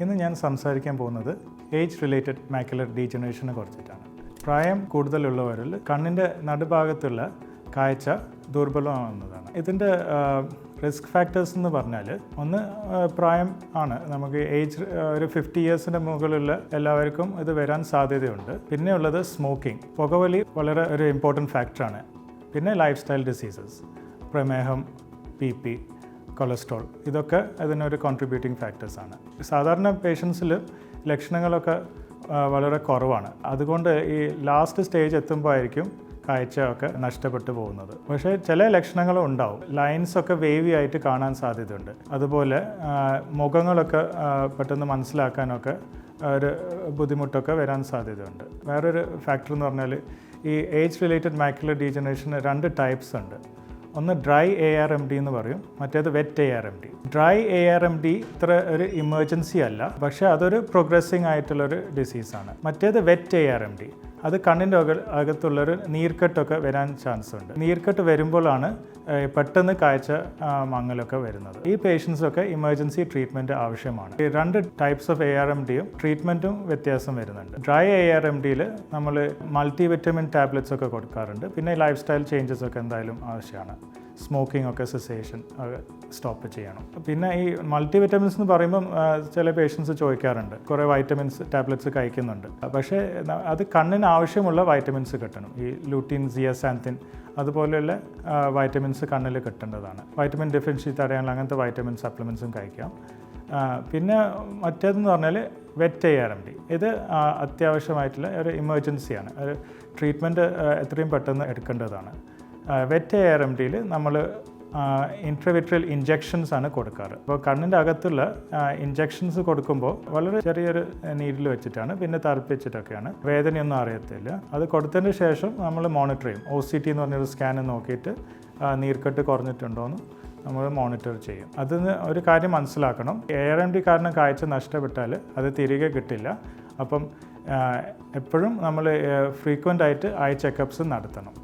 ഇന്ന് ഞാൻ സംസാരിക്കാൻ പോകുന്നത് ഏജ് റിലേറ്റഡ് മാക്കുലർ ഡീജനറേഷനെ കുറിച്ചിട്ടാണ്. പ്രായം കൂടുതലുള്ളവരിൽ കണ്ണിൻ്റെ നടുഭാഗത്തുള്ള കാഴ്ച ദുർബലമാവുന്നതാണ്. ഇതിൻ്റെ റിസ്ക് ഫാക്ടേഴ്സ് എന്ന് പറഞ്ഞാൽ ഒന്ന് പ്രായം ആണ്. നമുക്ക് ഏജ് ഒരു 50 ഇയേഴ്സിൻ്റെ മുകളിലുള്ള എല്ലാവർക്കും ഇത് വരാൻ സാധ്യതയുണ്ട്. പിന്നെ ഉള്ളത് സ്മോക്കിംഗ്, പുകവലി വളരെ ഒരു ഇമ്പോർട്ടൻറ്റ് ഫാക്ടറാണ്. പിന്നെ ലൈഫ് സ്റ്റൈൽ ഡിസീസസ്, പ്രമേഹം, BP, കൊളസ്ട്രോൾ, ഇതൊക്കെ അതിനൊരു കോൺട്രിബ്യൂട്ടിംഗ് ഫാക്ടേഴ്സാണ്. സാധാരണ പേഷ്യൻസിൽ ലക്ഷണങ്ങളൊക്കെ വളരെ കുറവാണ്. അതുകൊണ്ട് ഈ ലാസ്റ്റ് സ്റ്റേജ് എത്തുമ്പോൾ ആയിരിക്കും കാഴ്ചയൊക്കെ നഷ്ടപ്പെട്ടു പോകുന്നത്. പക്ഷേ ചില ലക്ഷണങ്ങളും ഉണ്ടാവും. ലൈൻസൊക്കെ വേവി ആയിട്ട് കാണാൻ സാധ്യതയുണ്ട്. അതുപോലെ മുഖങ്ങളൊക്കെ പെട്ടെന്ന് മനസ്സിലാക്കാനൊക്കെ ഒരു ബുദ്ധിമുട്ടൊക്കെ വരാൻ സാധ്യതയുണ്ട്. വേറൊരു ഫാക്ടർ എന്ന് പറഞ്ഞാൽ ഈ ഏജ് റിലേറ്റഡ് മാക്കുലർ ഡീജനറേഷന് 2 ടൈപ്സ് ഉണ്ട്. ഒന്ന് ഡ്രൈ ARMD എന്ന് പറയും, മറ്റേത് വെറ്റ് ARMD. ഡ്രൈ ARMD ഇത്ര ഒരു ഇമർജൻസി അല്ല, പക്ഷേ അതൊരു പ്രോഗ്രസ്സിങ് ആയിട്ടുള്ളൊരു ഡിസീസാണ്. മറ്റേത് വെറ്റ് ARMD, അത് കണ്ണിൻ്റെ അകത്തുള്ളൊരു നീർക്കെട്ടൊക്കെ വരാൻ ചാൻസ് ഉണ്ട്. നീർക്കെട്ട് വരുമ്പോഴാണ് പെട്ടെന്ന് കാഴ്ച മങ്ങലൊക്കെ വരുന്നത്. ഈ പേഷ്യൻസൊക്കെ ഇമർജൻസി ട്രീറ്റ്മെൻറ്റ് ആവശ്യമാണ്. ഈ 2 ടൈപ്സ് ഓഫ് ARMDയും ട്രീറ്റ്മെൻറ്റും വ്യത്യാസം വരുന്നുണ്ട്. ഡ്രൈ ARMDയിൽ നമ്മൾ മൾട്ടി വിറ്റമിൻ ടാബ്ലറ്റ്സ് ഒക്കെ കൊടുക്കാറുണ്ട്. പിന്നെ ലൈഫ് സ്റ്റൈൽ ചേഞ്ചസ് ഒക്കെ എന്തായാലും ആവശ്യമാണ്. സ്മോക്കിംഗ് ഒക്കെ സെസേഷൻ സ്റ്റോപ്പ് ചെയ്യണം. പിന്നെ ഈ മൾട്ടി വിറ്റമിൻസ് എന്ന് പറയുമ്പം ചില പേഷ്യൻസ് ചോദിക്കാറുണ്ട്, കുറേ വൈറ്റമിൻസ് ടാബ്ലറ്റ്സ് കഴിക്കുന്നുണ്ട്, പക്ഷേ അത് കണ്ണിന് ആവശ്യമുള്ള വൈറ്റമിൻസ് കിട്ടണം. ഈ ലൂട്ടീൻ, സിയസാന്തിൻ അതുപോലെയുള്ള വൈറ്റമിൻസ് കണ്ണിൽ കിട്ടേണ്ടതാണ്. വൈറ്റമിൻ ഡെഫിഷ്യൻസി തടയാനുള്ള അങ്ങനത്തെ വൈറ്റമിൻ സപ്ലിമെൻസും കഴിക്കാം. പിന്നെ മറ്റേതെന്ന് പറഞ്ഞാൽ വെറ്റ് ARMD. ഇത് അത്യാവശ്യമായിട്ടുള്ള ഒരു ഇമർജൻസിയാണ്. ഒരു ട്രീറ്റ്മെൻറ്റ് എത്രയും പെട്ടെന്ന് എടുക്കേണ്ടതാണ്. വെറ്റ് ARMDയിൽ നമ്മൾ ഇൻട്രവിട്രൽ ഇഞ്ചെക്ഷൻസ് ആണ് കൊടുക്കാറ്. അപ്പോൾ കണ്ണിൻ്റെ അകത്തുള്ള ഇഞ്ചെക്ഷൻസ് കൊടുക്കുമ്പോൾ വളരെ ചെറിയൊരു നീഡിൽ വെച്ചിട്ടാണ്, പിന്നെ തറപ്പിച്ചിട്ടൊക്കെയാണ്. വേദനയൊന്നും അറിയത്തില്ല. അത് കൊടുത്തതിന് ശേഷം നമ്മൾ മോണിറ്റർ ചെയ്യും. OCT എന്ന് പറഞ്ഞൊരു സ്കാൻ നോക്കിയിട്ട് നീർക്കെട്ട് കുറഞ്ഞിട്ടുണ്ടോയെന്ന് നമ്മൾ മോണിറ്റർ ചെയ്യും. അതിന് ഒരു കാര്യം മനസ്സിലാക്കണം, ARMD കാരണം കാഴ്ച നഷ്ടപ്പെട്ടാൽ അത് തിരികെ കിട്ടില്ല. അപ്പം എപ്പോഴും നമ്മൾ ഫ്രീക്വൻ്റ് ആയിട്ട് ഐ ചെക്കപ്സ് നടത്തണം.